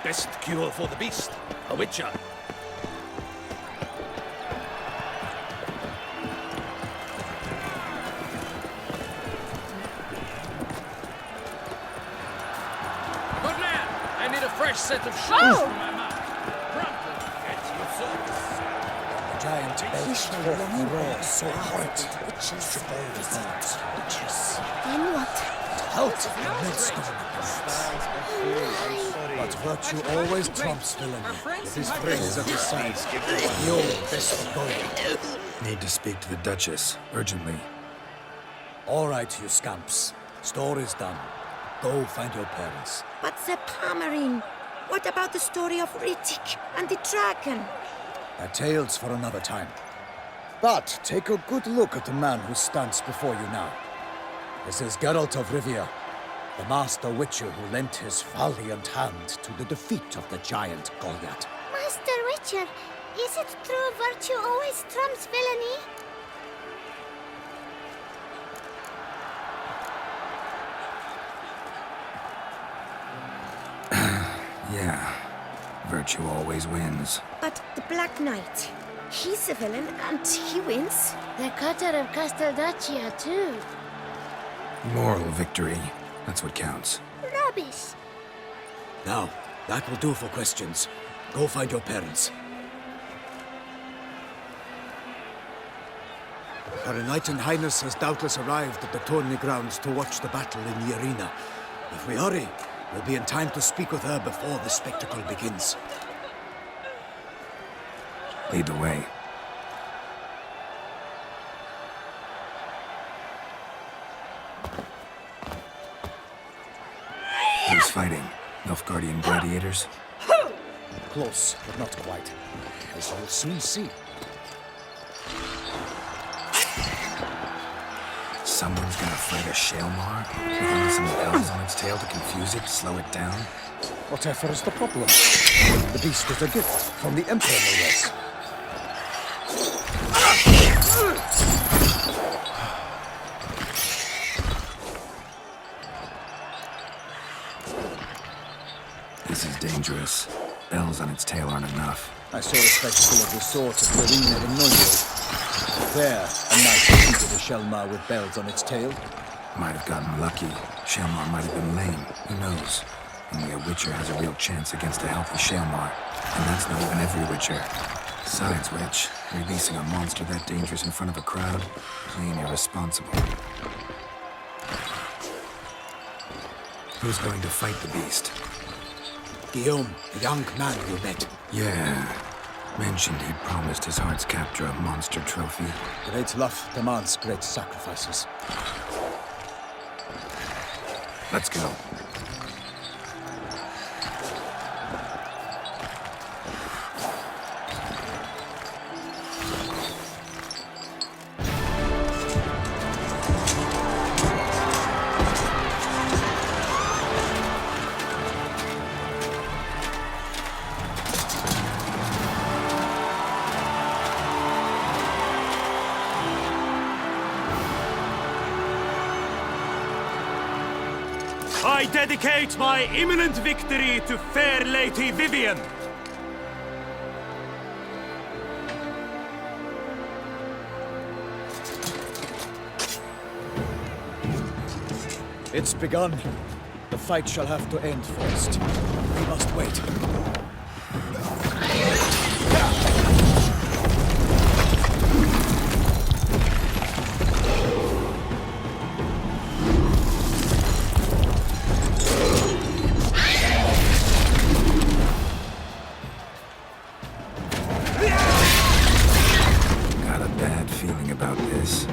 Best cure for the beast. A witcher. Good man! I need a fresh set of shoes for my mouth. Promptly at your service. The giant belched forth a roar so horrid, tripled the birds. Then what? Halt the millstone. But virtue always trumps villainy. With his friends at his side, the old best going. Need to speak to the Duchess, urgently. All right, you scamps. Story's done. Go find your parents. But the Palmerine. What about the story of Riddick and the dragon? They're tales for another time. But take a good look at the man who stands before you now. This is Geralt of Rivia, the master witcher who lent his valiant hand to the defeat of the giant Goliath. Master Witcher, is it true virtue always trumps villainy? Yeah, virtue always wins. But the Black Knight, he's a villain and he wins. The cutter of Casteldaccia, too. Moral victory, that's what counts. Rubbish. Now, that will do for questions. Go find your parents. Her Enlightened Highness has doubtless arrived at the tourney grounds to watch the battle in the arena. If we hurry, we'll be in time to speak with her before the spectacle begins. Lead the way. Who's fighting? Nilfgaardian gladiators? Close, but not quite. As you'll soon see. Someone's gonna fight a Shaelmar? With only some bells on its tail to confuse it, slow it down? Whatever is the problem? The beast is a gift from the Emperor, no less. This is dangerous. Bells on its tail aren't enough. I saw a spectacle of the sort at the arena in Noldor. There, a knight defeated a Shaelmar with bells on its tail. Might have gotten lucky. Shaelmar might have been lame. Who knows? Only a Witcher has a real chance against a healthy Shaelmar. And that's not even every Witcher. Besides which, releasing a monster that dangerous in front of a crowd, plain irresponsible. Who's going to fight the beast? Guillaume, the young man you met. Yeah. Mentioned he'd promised his heart's captor a monster trophy. Great love demands great sacrifices. Let's go. I dedicate my imminent victory to fair Lady Vivian. It's begun. The fight shall have to end first. We must wait. Got a bad feeling about this.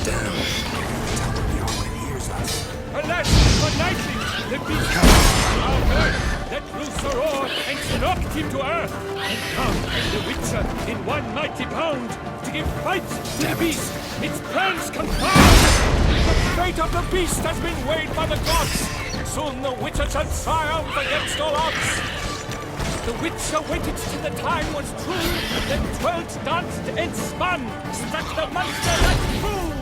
down. Tell him Bjorn hears us. Alas, for nightly, the beast our bird let loose a roar and knocked him to earth. And now the Witcher in one mighty bound to give fight to the beast. Its plans confound. The fate of the beast has been weighed by the gods. Soon the Witcher shall triumph against all odds. The Witcher waited till the time was true, then twirled, danced, and spun, struck the monster like fool.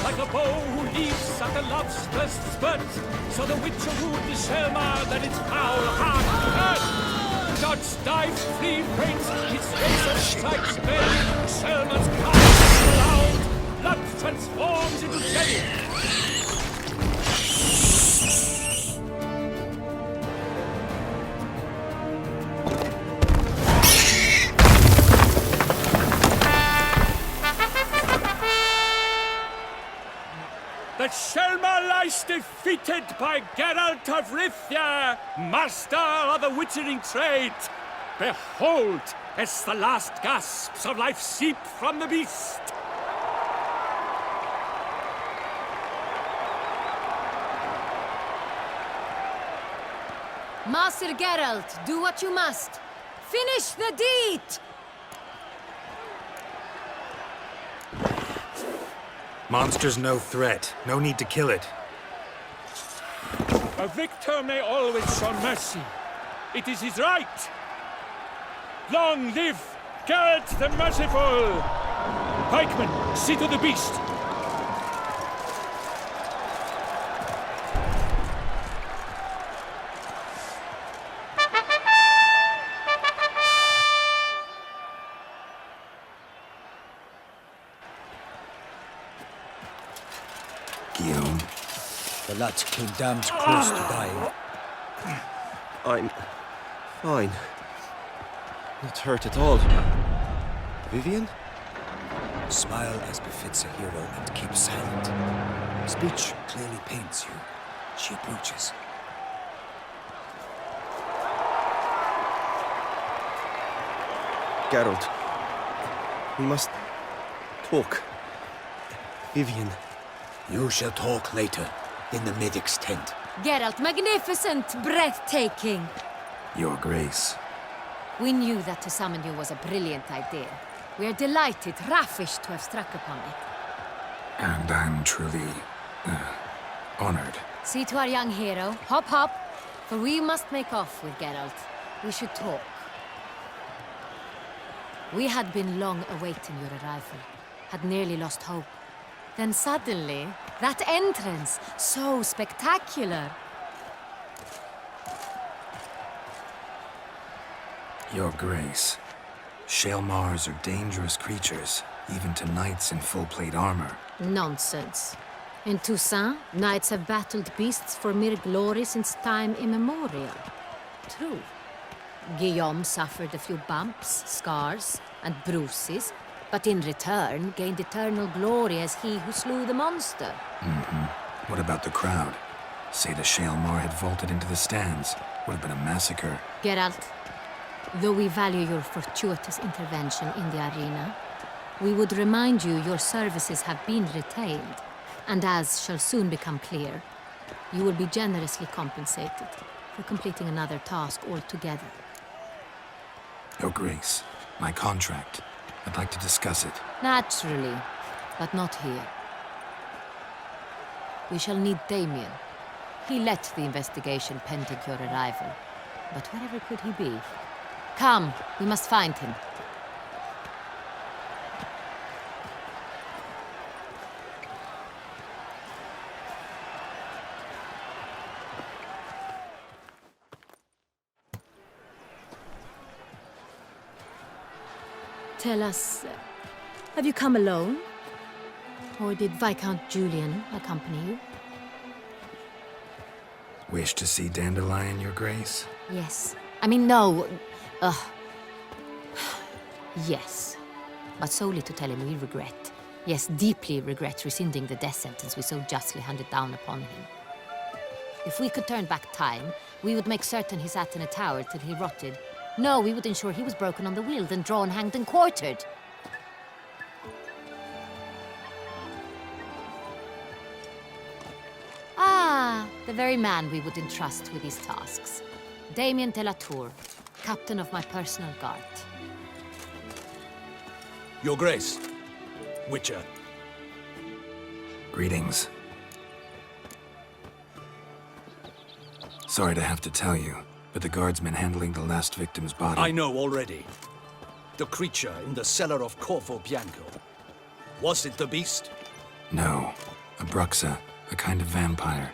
Like a bow who leaps at the love's first spurt, so the Witcher wooed the Shelmar that its foul heart hurt. Dodge, dive, flee, faints, his razor strikes belly, Shelmar's cry is loud, blood transforms into jelly. The Shelmar lies defeated by Geralt of Rivia, master of the witchering trade. Behold, as the last gasps of life seep from the beast. Master Geralt, do what you must. Finish the deed! Monster's no threat. No need to kill it. A victor may always show mercy. It is his right. Long live Geralt the Merciful! Pikeman, see to the beast. Guillaume. The lad came damned close to dying. I'm fine. Not hurt at all. Vivian? Smile as befits a hero and keep silent. Speech clearly pains you. She approaches. Geralt. We must talk. Vivian. You shall talk later, in the medic's tent. Geralt, magnificent, breathtaking. Your Grace. We knew that to summon you was a brilliant idea. We are delighted, ravished to have struck upon it. And I'm truly, honored. See to our young hero. Hop, hop. For we must make off with Geralt. We should talk. We had been long awaiting your arrival. Had nearly lost hope. Then suddenly, that entrance, so spectacular. Your Grace. Shelmars are dangerous creatures, even to knights in full-plate armor. Nonsense. In Toussaint, knights have battled beasts for mere glory since time immemorial. True. Guillaume suffered a few bumps, scars, and bruises, but in return gained eternal glory as he who slew the monster. What about the crowd? Say the Shelmar had vaulted into the stands. Would have been a massacre. Geralt, though we value your fortuitous intervention in the arena, we would remind you your services have been retained, and as shall soon become clear, you will be generously compensated for completing another task altogether. Your Grace, my contract. I'd like to discuss it. Naturally, but not here. We shall need Damien. He led the investigation pending your arrival. But wherever could he be? Come, we must find him. Tell us, have you come alone? Or did Viscount Julian accompany you? Wish to see Dandelion, Your Grace? Yes. I mean, no. Yes. But solely to tell him we regret. Yes, deeply regret rescinding the death sentence we so justly handed down upon him. If we could turn back time, we would make certain he sat in a tower till he rotted. No, we would ensure he was broken on the wheel, then drawn, hanged, and quartered. The very man we would entrust with these tasks. Damien de la Tour, captain of my personal guard. Your Grace, Witcher. Greetings. Sorry to have to tell you, but the guardsman handling the last victim's body... I know already. The creature in the cellar of Corvo Bianco. Was it the beast? No. A Bruxa, a kind of vampire.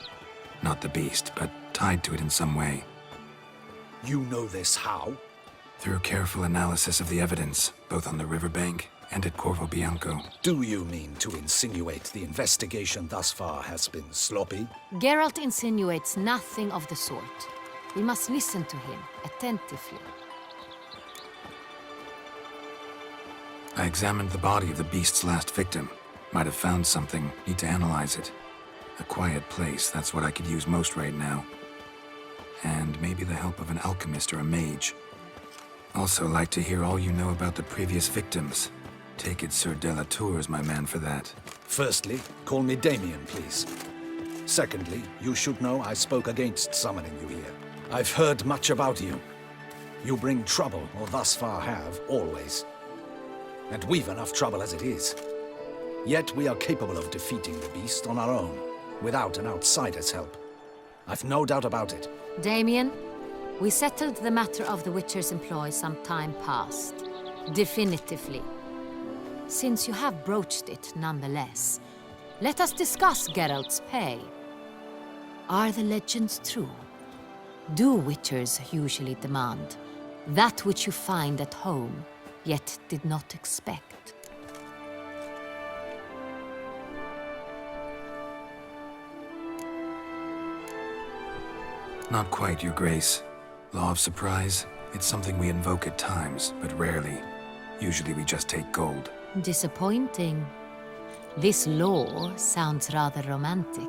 Not the beast, but tied to it in some way. You know this how? Through careful analysis of the evidence, both on the riverbank and at Corvo Bianco. Do you mean to insinuate the investigation thus far has been sloppy? Geralt insinuates nothing of the sort. We must listen to him attentively. I examined the body of the beast's last victim. Might have found something, need to analyze it. A quiet place, that's what I could use most right now. And maybe the help of an alchemist or a mage. Also like to hear all you know about the previous victims. Take it Sir de la Tour is my man for that. Firstly, call me Damien, please. Secondly, you should know I spoke against summoning you here. I've heard much about you. You bring trouble, or thus far have, always. And we've enough trouble as it is. Yet we are capable of defeating the beast on our own, without an outsider's help. I've no doubt about it. Damien, we settled the matter of the Witcher's employ some time past. Definitively. Since you have broached it nonetheless, let us discuss Geralt's pay. Are the legends true? Do Witchers usually demand that which you find at home, yet did not expect? Not quite, Your Grace. Law of surprise, it's something we invoke at times, but rarely. Usually we just take gold. Disappointing. This law sounds rather romantic.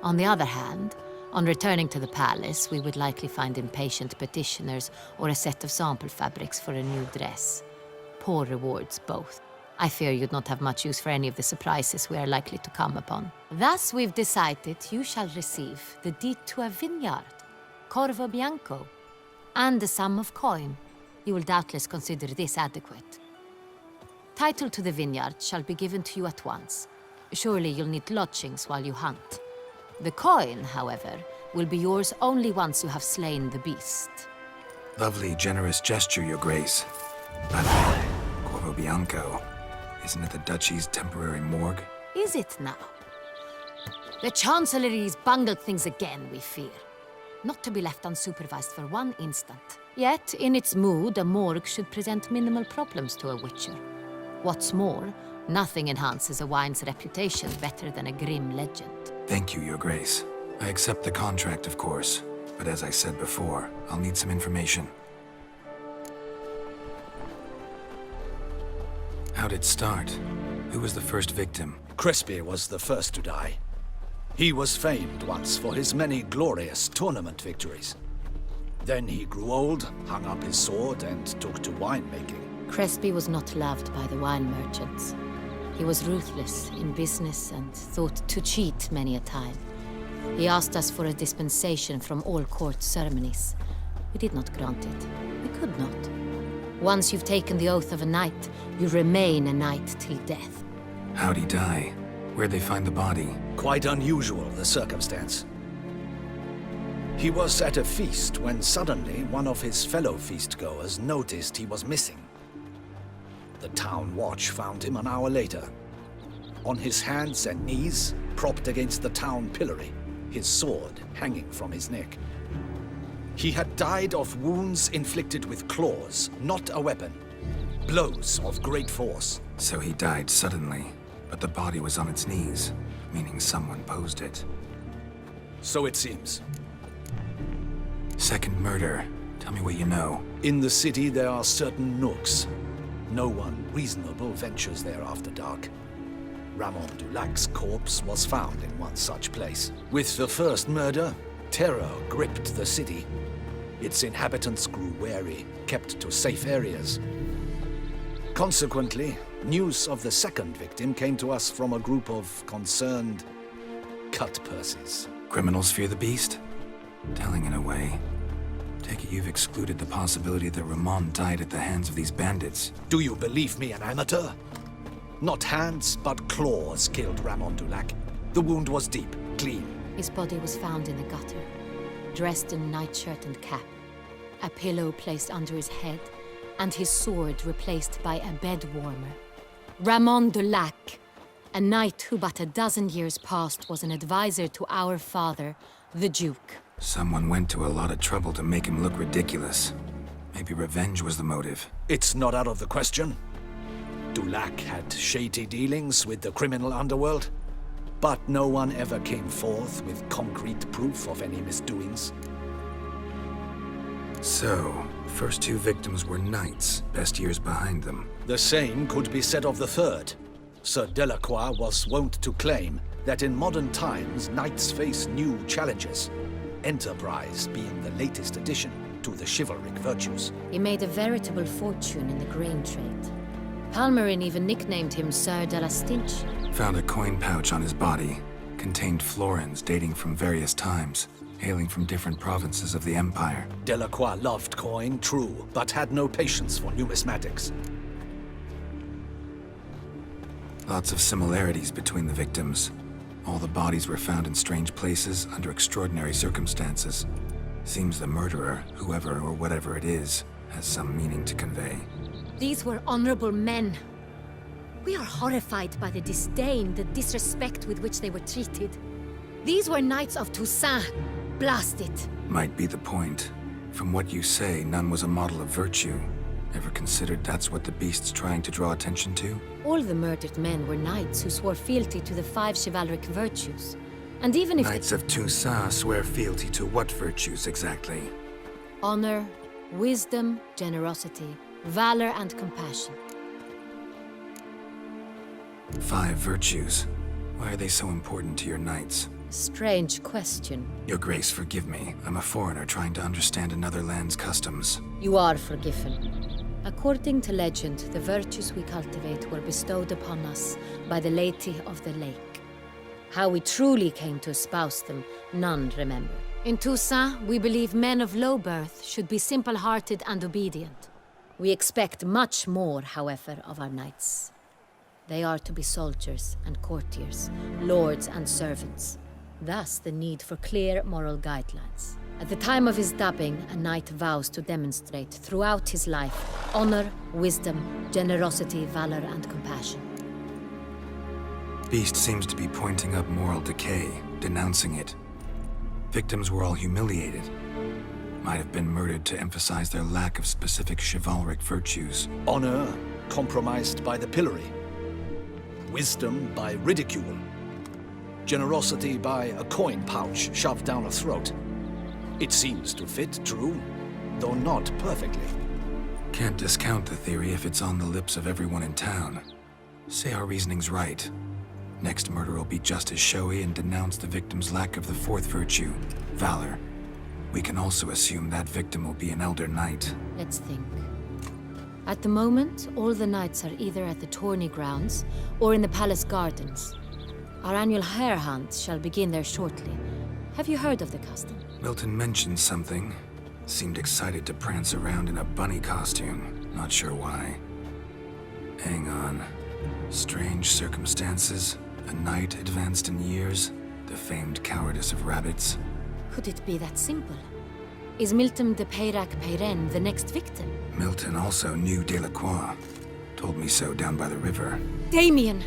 On the other hand, on returning to the palace, we would likely find impatient petitioners or a set of sample fabrics for a new dress. Poor rewards, both. I fear you'd not have much use for any of the surprises we are likely to come upon. Thus, we've decided you shall receive the deed to a vineyard, Corvo Bianco, and the sum of coin. You will doubtless consider this adequate. Title to the vineyard shall be given to you at once. Surely you'll need lodgings while you hunt. The coin, however, will be yours only once you have slain the beast. Lovely, generous gesture, Your Grace. But Corvo Bianco, isn't it the Duchy's temporary morgue? Is it now? The Chancellery's bungled things again, we fear. Not to be left unsupervised for one instant. Yet, in its mood, a morgue should present minimal problems to a Witcher. What's more, nothing enhances a wine's reputation better than a grim legend. Thank you, Your Grace. I accept the contract, of course. But as I said before, I'll need some information. How'd it start? Who was the first victim? Crespi was the first to die. He was famed once for his many glorious tournament victories. Then he grew old, hung up his sword, and took to winemaking. Crespi was not loved by the wine merchants. He was ruthless in business and thought to cheat many a time. He asked us for a dispensation from all court ceremonies. We did not grant it. We could not. Once you've taken the oath of a knight, you remain a knight till death. How'd he die? Where'd they find the body? Quite unusual, the circumstance. He was at a feast when suddenly one of his fellow feastgoers noticed he was missing. The town watch found him an hour later. On his hands and knees, propped against the town pillory, his sword hanging from his neck. He had died of wounds inflicted with claws, not a weapon. Blows of great force. So he died suddenly, but the body was on its knees, meaning someone posed it. So it seems. Second murder. Tell me what you know. In the city there are certain nooks. No one reasonable ventures there after dark. Ramon Dulac's corpse was found in one such place. With the first murder, terror gripped the city. Its inhabitants grew wary, kept to safe areas. Consequently, news of the second victim came to us from a group of concerned cut-purses. criminals fear the beast? Telling in a way. Take it you've excluded the possibility that Ramon died at the hands of these bandits. Do you believe me an amateur? Not hands, but claws killed Ramon Dulac. The wound was deep, clean. His body was found in the gutter, dressed in nightshirt and cap, a pillow placed under his head, and his sword replaced by a bed warmer. Ramon Dulac, a knight who but a dozen years past was an advisor to our father, the Duke. Someone went to a lot of trouble to make him look ridiculous. Maybe revenge was the motive. It's not out of the question. Dulac had shady dealings with the criminal underworld, but no one ever came forth with concrete proof of any misdoings. So, first two victims were knights, best years behind them. The same could be said of the third. Sir Delacroix was wont to claim that in modern times knights face new challenges, enterprise being the latest addition to the chivalric virtues. He made a veritable fortune in the grain trade. Palmerin even nicknamed him Sir de la Stinch. Found a coin pouch on his body. Contained florins dating from various times, hailing from different provinces of the Empire. Delacroix loved coin, true, but had no patience for numismatics. Lots of similarities between the victims. All the bodies were found in strange places under extraordinary circumstances. Seems the murderer, whoever or whatever it is, has some meaning to convey. These were honorable men. We are horrified by the disdain, the disrespect with which they were treated. These were knights of Toussaint. Blast it. Might be the point. From what you say, none was a model of virtue. Ever considered that's what the beast's trying to draw attention to? All the murdered men were knights who swore fealty to the 5 chivalric virtues. And even if Knights of Toussaint swear fealty to what virtues exactly? honor, wisdom, generosity, valor, and compassion. 5 virtues. Why are they so important to your knights? Strange question. Your Grace, forgive me. I'm a foreigner trying to understand another land's customs. You are forgiven. According to legend, the virtues we cultivate were bestowed upon us by the Lady of the Lake. How we truly came to espouse them, none remember. In Toussaint, we believe men of low birth should be simple-hearted and obedient. We expect much more, however, of our knights. They are to be soldiers and courtiers, lords and servants. Thus, the need for clear moral guidelines. At the time of his dubbing, a knight vows to demonstrate throughout his life honor, wisdom, generosity, valor, and compassion. Beast seems to be pointing up moral decay, denouncing it. Victims were all humiliated. Might have been murdered to emphasize their lack of specific chivalric virtues. Honor compromised by the pillory. Wisdom by ridicule. Generosity by a coin pouch shoved down a throat. It seems to fit, true, though not perfectly. Can't discount the theory if it's on the lips of everyone in town. Say our reasoning's right. Next murder will be just as showy and denounce the victim's lack of the 4th virtue, valor. We can also assume that victim will be an elder knight. Let's think. At the moment, all the knights are either at the tourney grounds or in the palace gardens. Our annual hare hunt shall begin there shortly. Have you heard of the custom? Milton mentioned something. Seemed excited to prance around in a bunny costume. Not sure why. Hang on. Strange circumstances. A knight advanced in years. The famed cowardice of rabbits. Could it be that simple? Is Milton de Peyrac-Peyren the next victim? Milton also knew Delacroix. Told me so down by the river. Damien!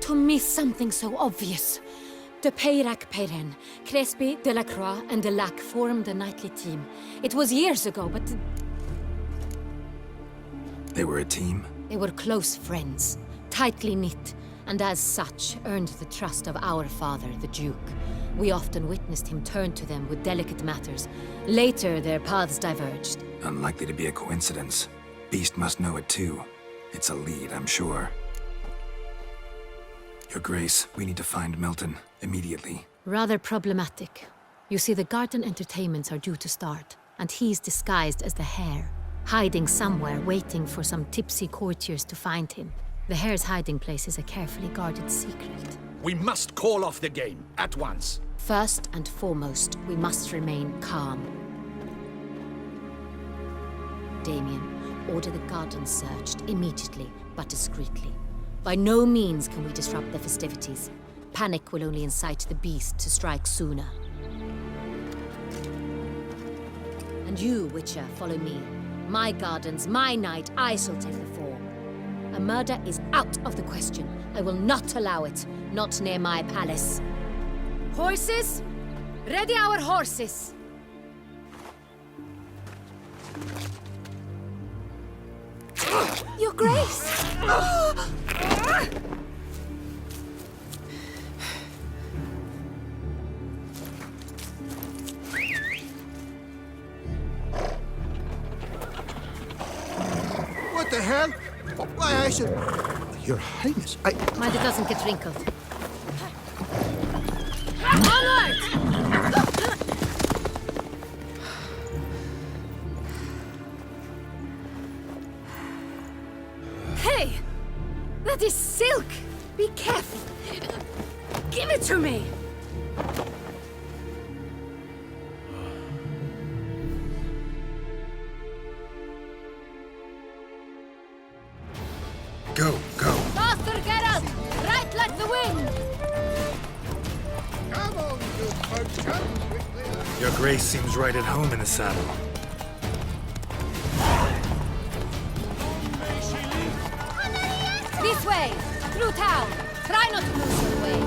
To miss something so obvious. De Peyrac-Peyren, Crespi, Delacroix, and Delac formed a knightly team. It was years ago, but They were a team? they were close friends, tightly knit, and as such earned the trust of our father, the Duke. We often witnessed him turn to them with delicate matters. Later, their paths diverged. Unlikely to be a coincidence. Beast must know it too. It's a lead, I'm sure. Your Grace, we need to find Milton, immediately. Rather problematic. You see, the garden entertainments are due to start, and he's disguised as the hare, hiding somewhere waiting for some tipsy courtiers to find him. The hare's hiding place is a carefully guarded secret. We must call off the game, at once. First and foremost, we must remain calm. Damien, order the gardens searched immediately, but discreetly. By no means can we disrupt the festivities. Panic will only incite the beast to strike sooner. And you, Witcher, follow me. My gardens, my night, I shall take the fall. A murder is out of the question. I will not allow it. Not near my palace. Horses? Ready our horses! Your Grace! What the hell? Why, I should... Your Highness, Mind it doesn't get wrinkled. Onward! Hey! That is silk! Be careful! Give it to me! Go, go. Faster, Geralt! Right like the wind! Come on, you merchant. Your Grace seems right at home in the saddle. This way! Through town! Try not to lose your way!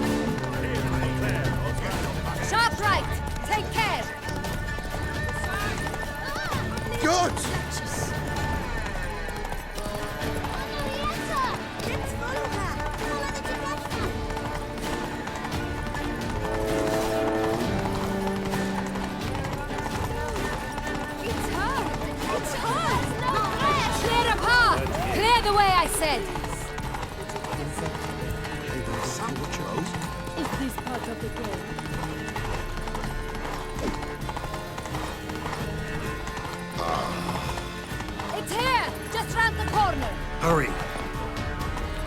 Sharp right! Take care! Good! Let's follow her! It's her! It's her! Clear a path! Clear the way, I said! Is this part of the game? It's here! Just round the corner! Hurry.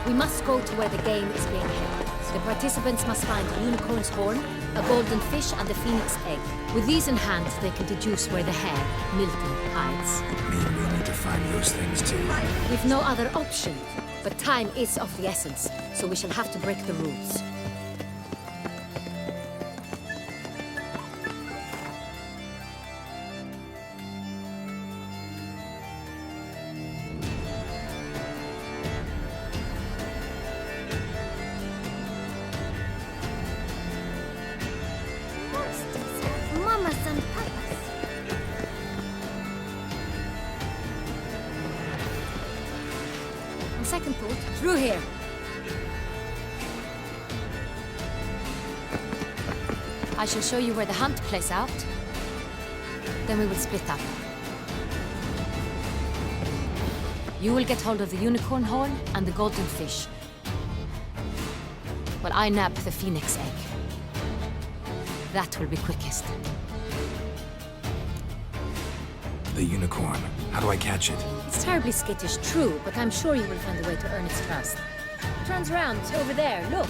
We must go to where the game is being held. The participants must find a unicorn's horn, a golden fish, and a phoenix egg. With these in hand, they can deduce where the hare, Milton, hides. Mean we need to find those things too. We've no other option. But time is of the essence, so we shall have to break the rules. Mamas and papas. On second thought, through here. I shall show you where the hunt plays out. Then we will split up. You will get hold of the unicorn horn and the golden fish, while I nab the phoenix egg. That will be quickest. The unicorn. How do I catch it? It's terribly skittish, true, but I'm sure you will find a way to earn its trust. Turns round, over there, look.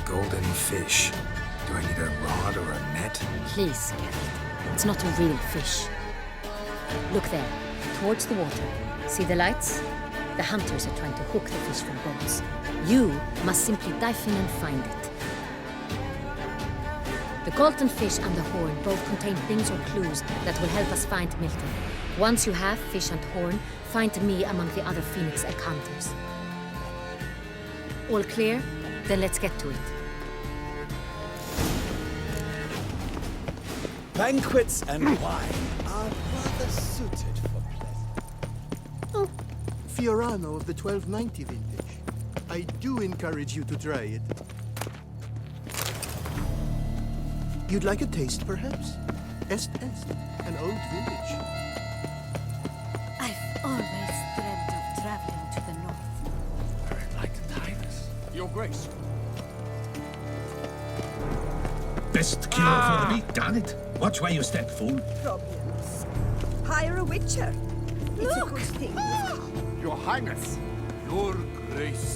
Golden fish. Do I need a rod or a net? Please, Geralt. It's not a real fish. Look there, towards the water. See the lights? The hunters are trying to hook the fish from boats. You must simply dive in and find it. The golden fish and the horn both contain things or clues that will help us find Milton. Once you have fish and horn, find me among the other phoenix egg hunters. All clear? Then let's get to it. Banquets and wine are rather suited for pleasure. Oh, Fiorano of the 1290 vintage. I do encourage you to try it. You'd like a taste, perhaps? Est, an old vintage. I've always dreamt of traveling to the north. Like Tyrus. Your Grace. Best cure for the beat, darn it. Watch where you step, fool. Problems. Hire a witcher. It's a good thing. Your Highness, Your Grace.